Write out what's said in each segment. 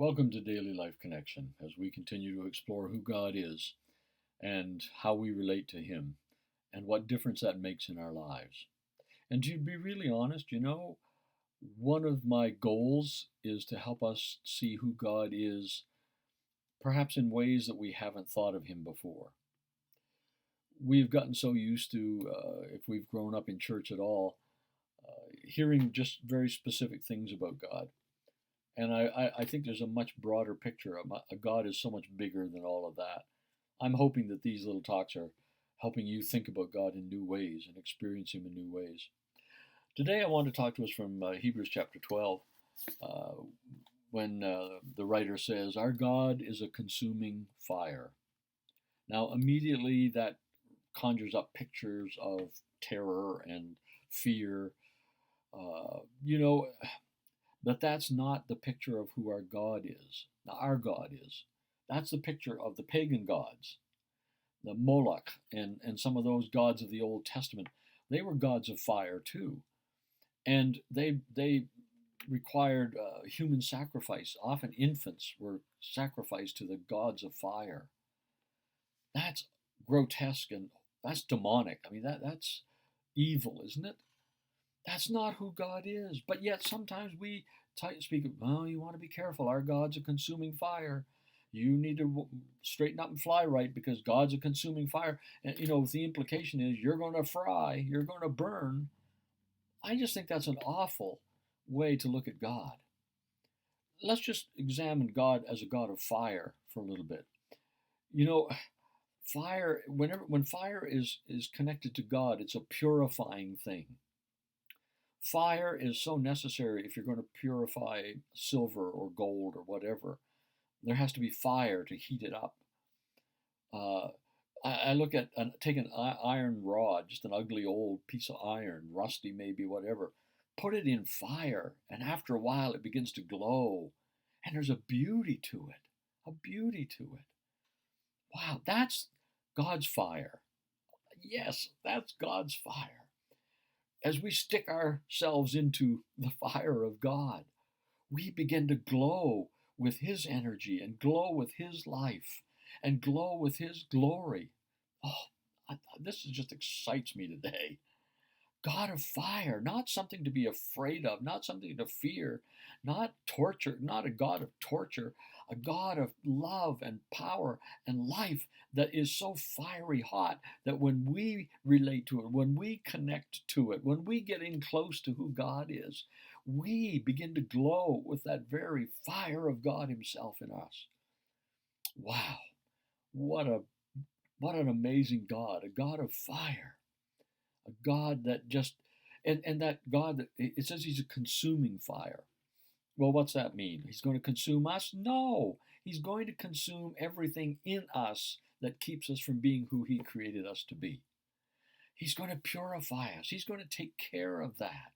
Welcome to Daily Life Connection as we continue to explore who God is and how we relate to Him and what difference that makes in our lives. And to be really honest, one of my goals is to help us see who God is, perhaps in ways that we haven't thought of Him before. We've gotten so used to, if we've grown up in church at all, hearing just very specific things about God. And I think there's a much broader picture. A God is so much bigger than all of that. I'm hoping that these little talks are helping you think about God in new ways and experience Him in new ways. Today, I want to talk to us from Hebrews chapter 12, uh, when the writer says, "Our God is a consuming fire." Now, immediately that conjures up pictures of terror and fear. Uh, you know, But that's not the picture of who our God is. Now, our God is. That's the picture of the pagan gods, the Moloch, and some of those gods of the Old Testament. They were gods of fire too, and they required human sacrifice. Often infants were sacrificed to the gods of fire. That's grotesque and that's demonic. I mean, that's evil, isn't it? That's not who God is. But yet sometimes we speak of, well, you want to be careful. Our God's a consuming fire. You need to straighten up and fly right because God's a consuming fire. And, the implication is you're going to fry, you're going to burn. I just think that's an awful way to look at God. Let's just examine God as a God of fire for a little bit. You know, fire, when fire is connected to God, it's a purifying thing. Fire is so necessary if you're going to purify silver or gold or whatever. There has to be fire to heat it up. Uh, I look at, take an iron rod, just an ugly old piece of iron, rusty maybe, whatever, put it in fire, and after a while it begins to glow. And there's a beauty to it, a beauty to it. Wow, that's God's fire. Yes, that's God's fire. As we stick ourselves into the fire of God, we begin to glow with His energy and glow with His life and glow with His glory. Oh, this just excites me today. God of fire, not something to be afraid of, not something to fear, not torture, not a God of torture, a God of love and power and life that is so fiery hot that when we relate to it, when we connect to it, when we get in close to who God is, we begin to glow with that very fire of God Himself in us. Wow, what a what an amazing God, a God of fire, a God that just and that God that it says He's a consuming fire. Well, what's that mean? He's going to consume us? No, He's going to consume everything in us that keeps us from being who He created us to be. He's going to purify us. He's going to take care of that.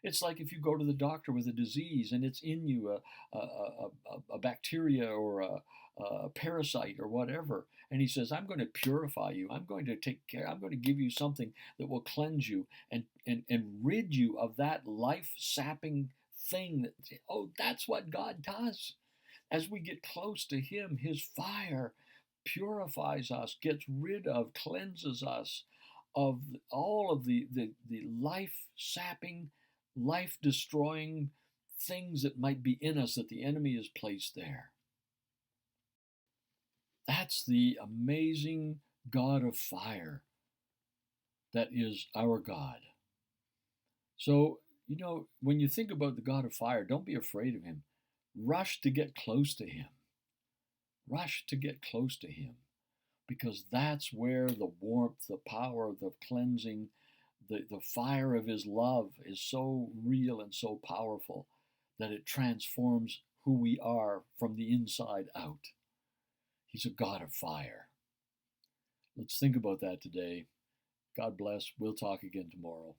It's like if you go to the doctor with a disease and it's in you, a bacteria or a parasite or whatever, and he says, I'm going to purify you. I'm going to take care. I'm going to give you something that will cleanse you and rid you of that life-sapping thing. That's what God does. As we get close to Him, His fire purifies us, gets rid of, cleanses us of all of the life-sapping, life-destroying things that might be in us that the enemy has placed there. That's the amazing God of fire that is our God. So, when you think about the God of fire, don't be afraid of Him. Rush to get close to Him. Rush to get close to Him. Because that's where the warmth, the power, the cleansing, the fire of His love is so real and so powerful that it transforms who we are from the inside out. He's a God of fire. Let's think about that today. God bless. We'll talk again tomorrow.